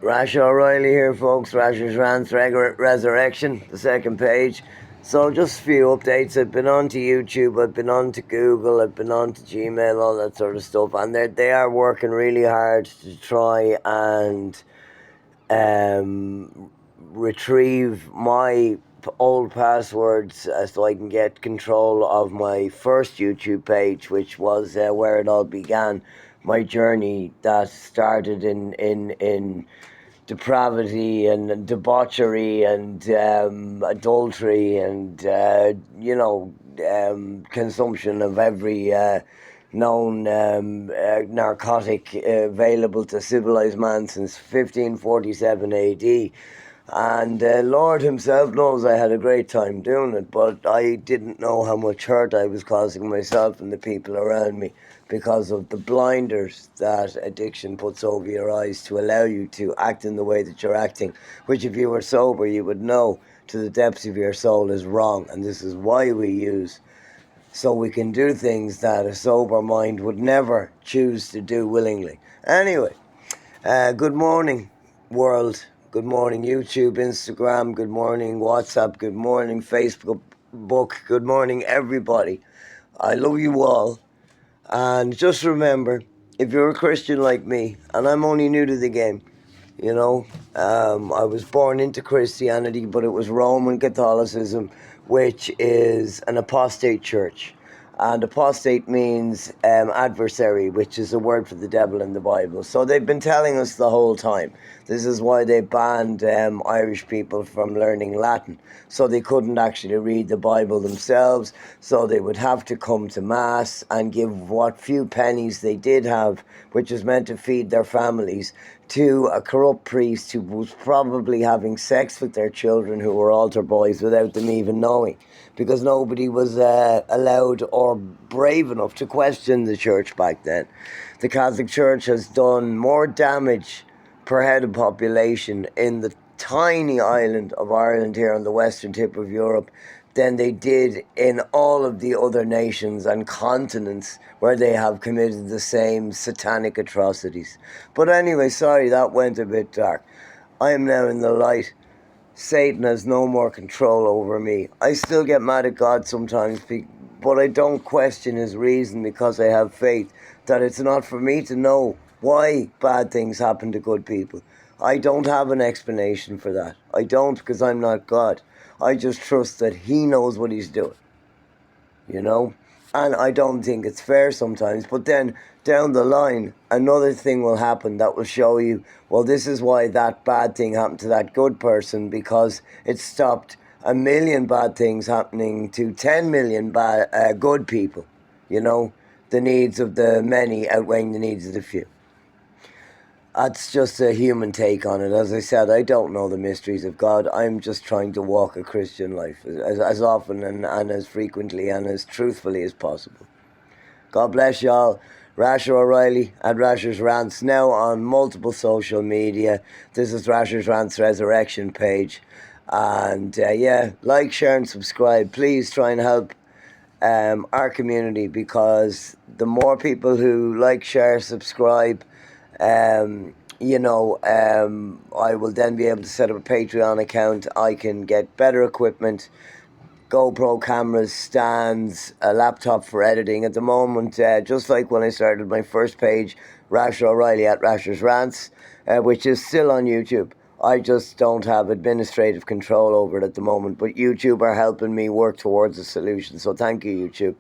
Rasha O'Reilly here, folks. Rasha's Rants Resurrection, the second page. So, just a few updates. I've been on to YouTube, I've been on to Google, I've been on to Gmail, all that sort of stuff. And they are working really hard to try and retrieve my old passwords so I can get control of my first YouTube page, which was where it all began. My journey that started in depravity and debauchery and adultery and consumption of every known narcotic available to civilized man since 1547 AD. And Lord himself knows I had a great time doing it, but I didn't know how much hurt I was causing myself and the people around me because of the blinders that addiction puts over your eyes to allow you to act in the way that you're acting, which if you were sober you would know to the depths of your soul is wrong. And this is why we use, so we can do things that a sober mind would never choose to do willingly. Anyway, good morning, world. Good morning, YouTube, Instagram. Good morning, WhatsApp. Good morning, Facebook. Good morning, everybody. I love you all. And just remember, if you're a Christian like me, and I'm only new to the game, I was born into Christianity, but it was Roman Catholicism, which is an apostate church. And apostate means adversary, which is a word for the devil in the Bible. So they've been telling us the whole time. This is why they banned Irish people from learning Latin. So they couldn't actually read the Bible themselves. So they would have to come to Mass and give what few pennies they did have, which was meant to feed their families, to a corrupt priest who was probably having sex with their children who were altar boys without them even knowing, because nobody was allowed or brave enough to question the church back then. The Catholic Church has done more damage per head of population in the tiny island of Ireland here on the western tip of Europe than they did in all of the other nations and continents where they have committed the same satanic atrocities. But anyway, sorry, that went a bit dark. I am now in the light. Satan has no more control over me. I still get mad at God sometimes, but I don't question his reason because I have faith that it's not for me to know why bad things happen to good people. I don't have an explanation for that. I don't, because I'm not God. I just trust that he knows what he's doing, And I don't think it's fair sometimes. But then down the line, another thing will happen that will show you, well, this is why that bad thing happened to that good person, because it stopped 1 million bad things happening to 10 million good people. The needs of the many outweighing the needs of the few. That's just a human take on it. As I said, I don't know the mysteries of God. I'm just trying to walk a Christian life as often and as frequently and as truthfully as possible. God bless y'all. Rasha O'Reilly at Rasha's Rants, now on multiple social media. This is Rasha's Rants Resurrection page. And like, share and subscribe. Please try and help our community, because the more people who like, share, subscribe, I will then be able to set up a Patreon account. I can get better equipment, GoPro cameras, stands, a laptop for editing. At the moment, just like when I started my first page, Rasha O'Reilly at Rasha's Rants, which is still on YouTube. I just don't have administrative control over it at the moment, but YouTube are helping me work towards a solution. So thank you, YouTube.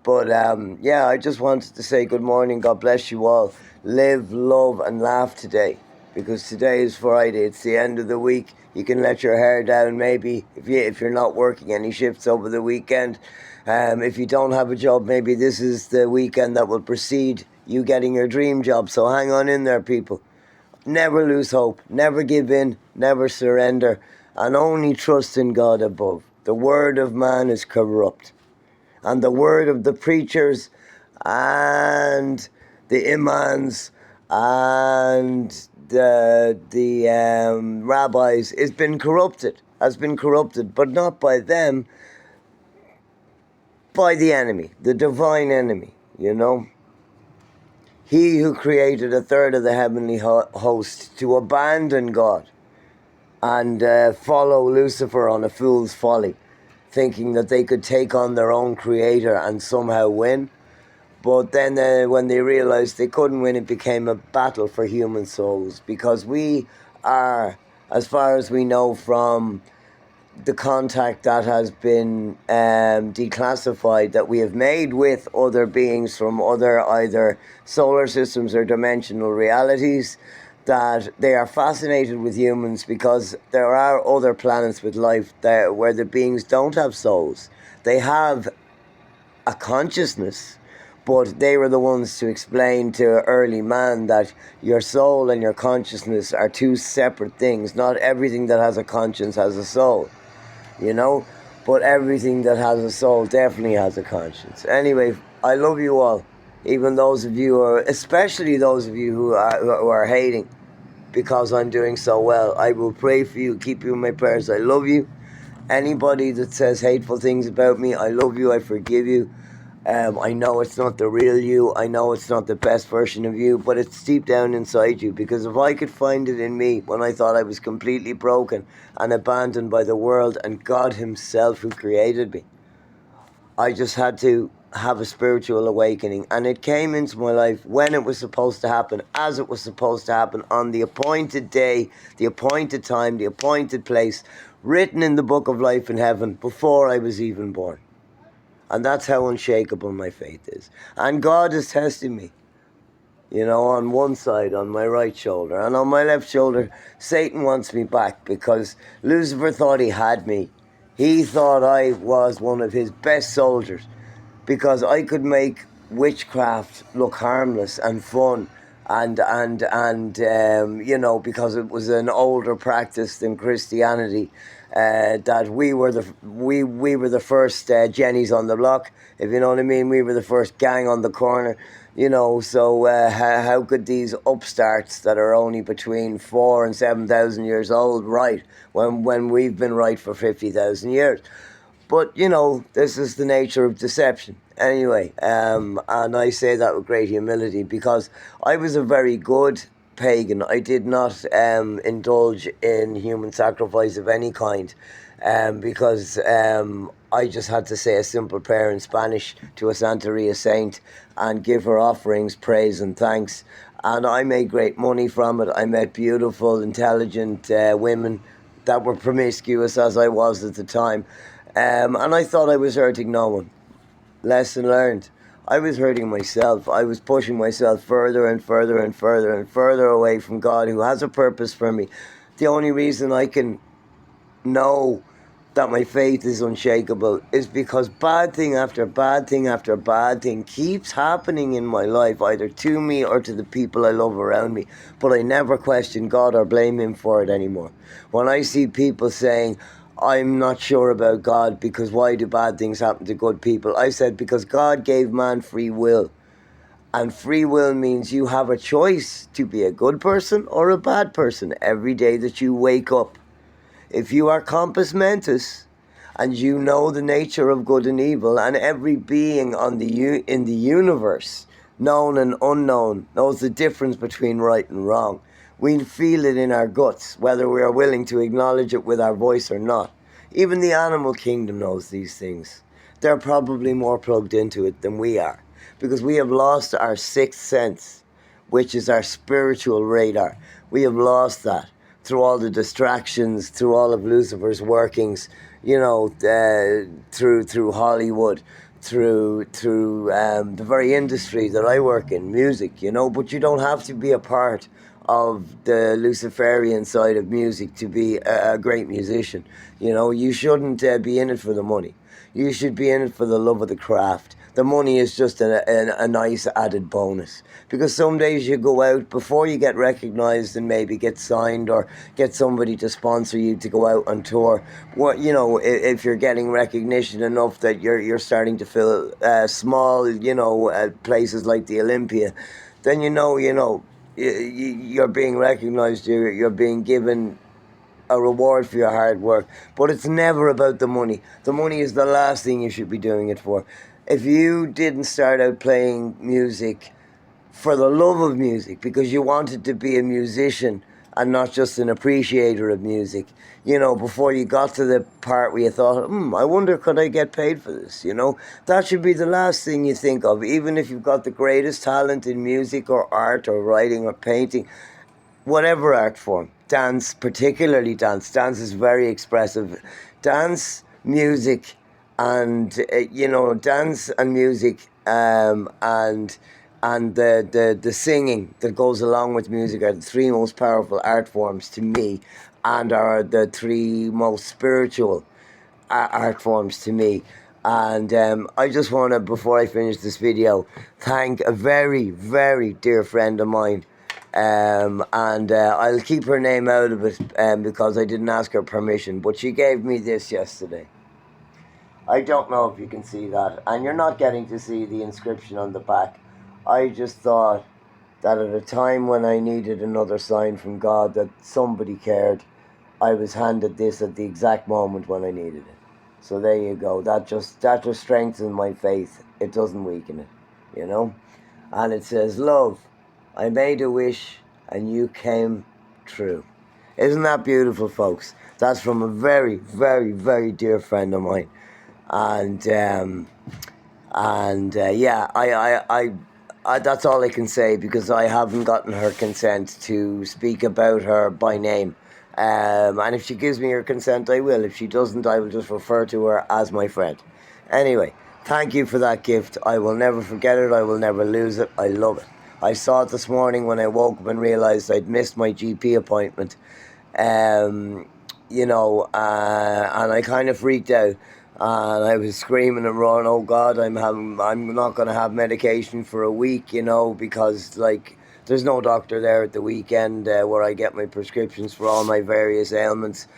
But I just wanted to say good morning. God bless you all. Live, love, and laugh today, because today is Friday. It's the end of the week. You can let your hair down, maybe, if you're not working any shifts over the weekend. If you don't have a job, maybe this is the weekend that will precede you getting your dream job. So hang on in there, people. Never lose hope. Never give in. Never surrender. And only trust in God above. The word of man is corrupt. And the word of the preachers and the imams and the rabbis has been corrupted, but not by them, by the enemy, the divine enemy, He who created a third of the heavenly host to abandon God and follow Lucifer on a fool's folly, thinking that they could take on their own creator and somehow win. But then when they realized they couldn't win, it became a battle for human souls, because we are, as far as we know from the contact that has been declassified, that we have made with other beings from other either solar systems or dimensional realities, that they are fascinated with humans because there are other planets with life there where the beings don't have souls. They have a consciousness, but they were the ones to explain to early man that your soul and your consciousness are two separate things. Not everything that has a conscience has a soul, you know, but everything that has a soul definitely has a conscience. Anyway, I love you all, even those of you, or especially those of you who are hating because I'm doing so well. I will pray for you, keep you in my prayers. I love you. Anybody that says hateful things about me, I love you, I forgive you. I know it's not the real you. I know it's not the best version of you, but it's deep down inside you. Because if I could find it in me when I thought I was completely broken and abandoned by the world and God himself who created me, I just had to have a spiritual awakening. And it came into my life when it was supposed to happen, as it was supposed to happen, on the appointed day, the appointed time, the appointed place, written in the book of life in heaven before I was even born. And that's how unshakable my faith is. And God is testing me, you know, on one side, on my right shoulder. And on my left shoulder, Satan wants me back because Lucifer thought he had me. He thought I was one of his best soldiers because I could make witchcraft look harmless and fun. And you know, because it was an older practice than Christianity, that we were the first Jennies on the block, if you know what I mean. We were the first gang on the corner, you know. So how could these upstarts that are only between 4,000 and 7,000 years old right when we've been right for 50,000 years? But, you know, this is the nature of deception. Anyway, and I say that with great humility because I was a very good pagan. I did not indulge in human sacrifice of any kind, because I just had to say a simple prayer in Spanish to a Santeria saint and give her offerings, praise and thanks. And I made great money from it. I met beautiful, intelligent women that were promiscuous as I was at the time. And I thought I was hurting no one. Lesson learned. I was hurting myself. I was pushing myself further and further and further and further away from God, who has a purpose for me. The only reason I can know that my faith is unshakable is because bad thing after bad thing after bad thing keeps happening in my life, either to me or to the people I love around me. But I never question God or blame him for it anymore. When I see people saying, I'm not sure about God because why do bad things happen to good people? I said, because God gave man free will. And free will means you have a choice to be a good person or a bad person every day that you wake up. If you are compos mentis and you know the nature of good and evil, and every being in the universe, known and unknown, knows the difference between right and wrong. We feel it in our guts, whether we are willing to acknowledge it with our voice or not. Even the animal kingdom knows these things. They're probably more plugged into it than we are, because we have lost our sixth sense, which is our spiritual radar. We have lost that through all the distractions, through all of Lucifer's workings, you know, through Hollywood, through the very industry that I work in, music, you know. But you don't have to be a part of the Luciferian side of music to be a great musician. You know, you shouldn't be in it for the money. You should be in it for the love of the craft. The money is just a nice added bonus. Because some days you go out before you get recognised and maybe get signed or get somebody to sponsor you to go out on tour. What, you know, if you're getting recognition enough that you're starting to fill small, you know, places like the Olympia, then you know, you're being recognised. You're being given a reward for your hard work. But it's never about the money. The money is the last thing you should be doing it for. If you didn't start out playing music for the love of music, because you wanted to be a musician and not just an appreciator of music, you know, before you got to the part where you thought, I wonder, could I get paid for this, you know? That should be the last thing you think of, even if you've got the greatest talent in music or art or writing or painting, whatever art form. Dance, particularly dance. Dance is very expressive. Dance, music, and, dance and music and the singing that goes along with music are the three most powerful art forms to me, and are the three most spiritual art forms to me. And I just want to, before I finish this video, thank a very, very dear friend of mine. And I'll keep her name out of it because I didn't ask her permission, but she gave me this yesterday. I don't know if you can see that, and you're not getting to see the inscription on the back. I just thought that at a time when I needed another sign from God that somebody cared, I was handed this at the exact moment when I needed it. So there you go. That just strengthened my faith. It doesn't weaken it, you know. And it says, "Love, I made a wish and you came true." Isn't that beautiful, folks? That's from a very, very, very dear friend of mine. And yeah, I that's all I can say, because I haven't gotten her consent to speak about her by name. And if she gives me her consent, I will. If she doesn't, I will just refer to her as my friend. Anyway, thank you for that gift. I will never forget it. I will never lose it. I love it. I saw it this morning when I woke up and realised I'd missed my GP appointment. And I kind of freaked out. And I was screaming and roaring, "Oh God, I'm not going to have medication for a week, you know, because like there's no doctor there at the weekend where I get my prescriptions for all my various ailments."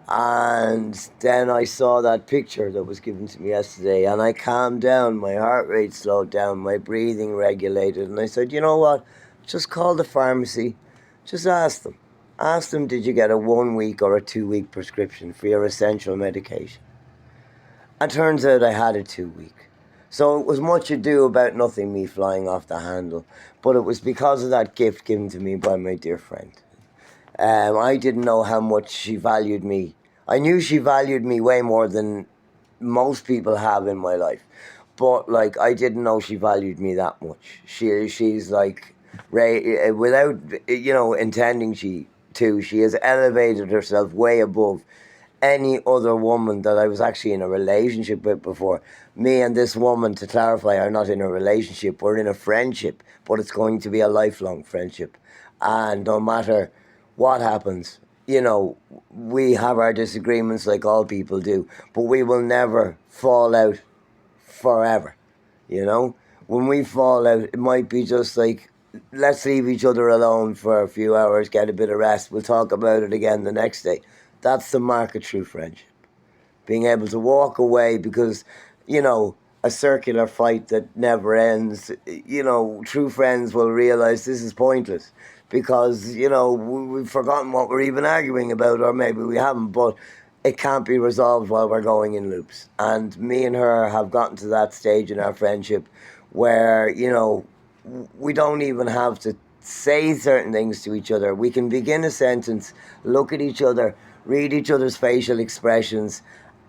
And then I saw that picture that was given to me yesterday, and I calmed down. My heart rate slowed down, my breathing regulated, and I said, "You know what? Just call the pharmacy. Just ask them. Ask them, did you get a 1 week or a 2 week prescription for your essential medication?" And turns out I had a 2 week. So it was much ado about nothing, me flying off the handle. But it was because of that gift given to me by my dear friend. I didn't know how much she valued me. I knew she valued me way more than most people have in my life. But like, I didn't know she valued me that much. She's like, without, intending she has elevated herself way above any other woman that I was actually in a relationship with before. Me and this woman, to clarify, are not in a relationship. We're in a friendship, but it's going to be a lifelong friendship. And no matter what happens, we have our disagreements like all people do, but we will never fall out forever, When we fall out, it might be just like, let's leave each other alone for a few hours, get a bit of rest, we'll talk about it again the next day. That's the mark of true friendship. Being able to walk away because, a circular fight that never ends, true friends will realise this is pointless because, we've forgotten what we're even arguing about, or maybe we haven't, but it can't be resolved while we're going in loops. And me and her have gotten to that stage in our friendship where, we don't even have to say certain things to each other. We can begin a sentence, look at each other, read each other's facial expressions,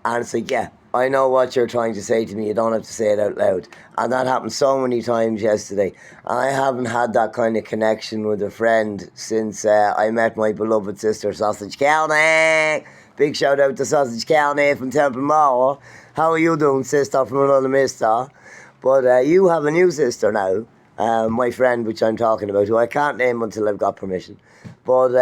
and say, "Yeah, I know what you're trying to say to me. You don't have to say it out loud." And that happened so many times yesterday. And I haven't had that kind of connection with a friend since I met my beloved sister, Sausage County. Big shout out to Sausage County from Temple Mall. How are you doing, sister, from another mister? But you have a new sister now. My friend, which I'm talking about, who I can't name until I've got permission. But,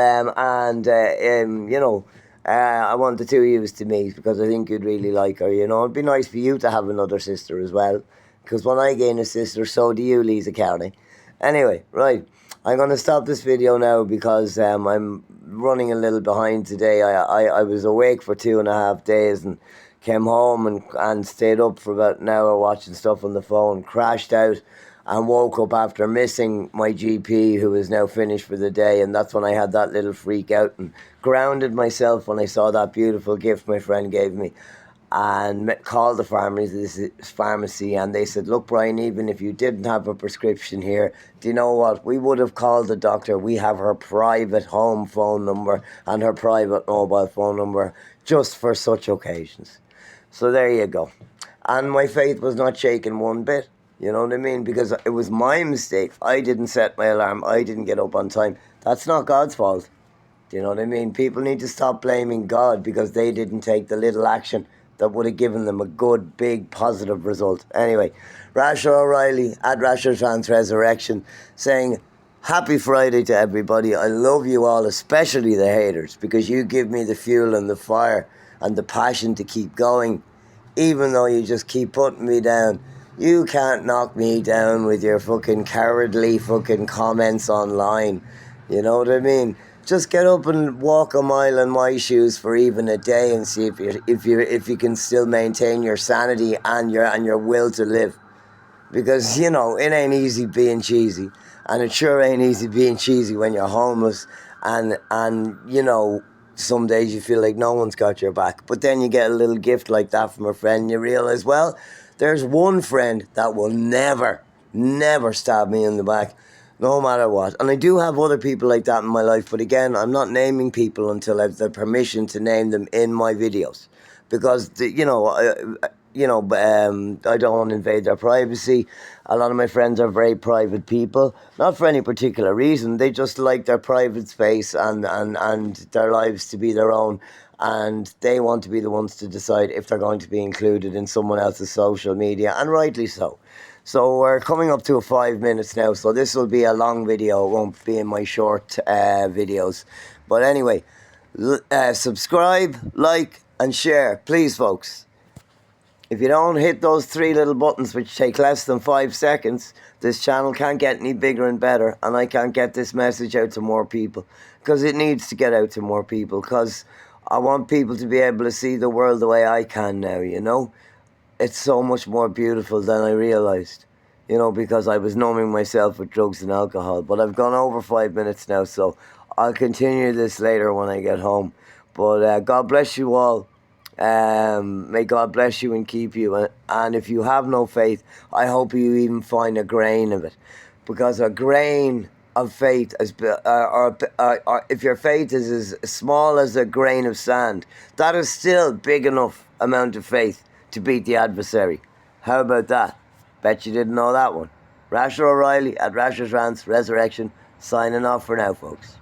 I want the two of you to meet because I think you'd really like her, It'd be nice for you to have another sister as well. Because when I gain a sister, so do you, Lisa County. Anyway, right. I'm going to stop this video now because I'm running a little behind today. I was awake for 2.5 days and came home and stayed up for about an hour watching stuff on the phone, crashed out, and woke up after missing my GP, who is now finished for the day. And that's when I had that little freak out and grounded myself when I saw that beautiful gift my friend gave me. and called the pharmacy, and they said, look, Brian, even if you didn't have a prescription here, do you know what? We would have called the doctor. We have her private home phone number and her private mobile phone number just for such occasions. So there you go. And my faith was not shaken one bit. You know what I mean? Because it was my mistake. I didn't set my alarm. I didn't get up on time. That's not God's fault. Do you know what I mean? People need to stop blaming God because they didn't take the little action that would have given them a good, big, positive result. Anyway, Rasher O'Reilly at Rasher Trans Resurrection saying, happy Friday to everybody. I love you all, especially the haters, because you give me the fuel and the fire and the passion to keep going, even though you just keep putting me down. You can't knock me down with your fucking cowardly fucking comments online. You know what I mean? Just get up and walk a mile in my shoes for even a day and see if you can still maintain your sanity and your will to live. Because, you know, it ain't easy being cheesy. And it sure ain't easy being cheesy when you're homeless and you know, some days you feel like no one's got your back. But then you get a little gift like that from a friend and you realise, well, there's one friend that will never stab me in the back, no matter what. And I do have other people like that in my life, but again, I'm not naming people until I have the permission to name them in my videos. Because, I don't want to invade their privacy. A lot of my friends are very private people, not for any particular reason. They just like their private space and their lives to be their own. And they want to be the ones to decide if they're going to be included in someone else's social media, and rightly so. So we're coming up to 5 minutes now, so this will be a long video. It won't be in my short videos. But anyway, subscribe, like, and share, please, folks. If you don't hit those 3 little buttons, which take less than 5 seconds, this channel can't get any bigger and better, and I can't get this message out to more people, because it needs to get out to more people, because I want people to be able to see the world the way I can now, you know? It's so much more beautiful than I realised, you know, because I was numbing myself with drugs and alcohol. But I've gone over 5 minutes now, so I'll continue this later when I get home. But God bless you all. May God bless you and keep you. And if you have no faith, I hope you even find a grain of it. Because a grain of faith, if your faith is as small as a grain of sand, that is still big enough amount of faith to beat the adversary. How about that? Bet you didn't know that one. Rasher O'Reilly at Rasher Trans Resurrection, signing off for now, folks.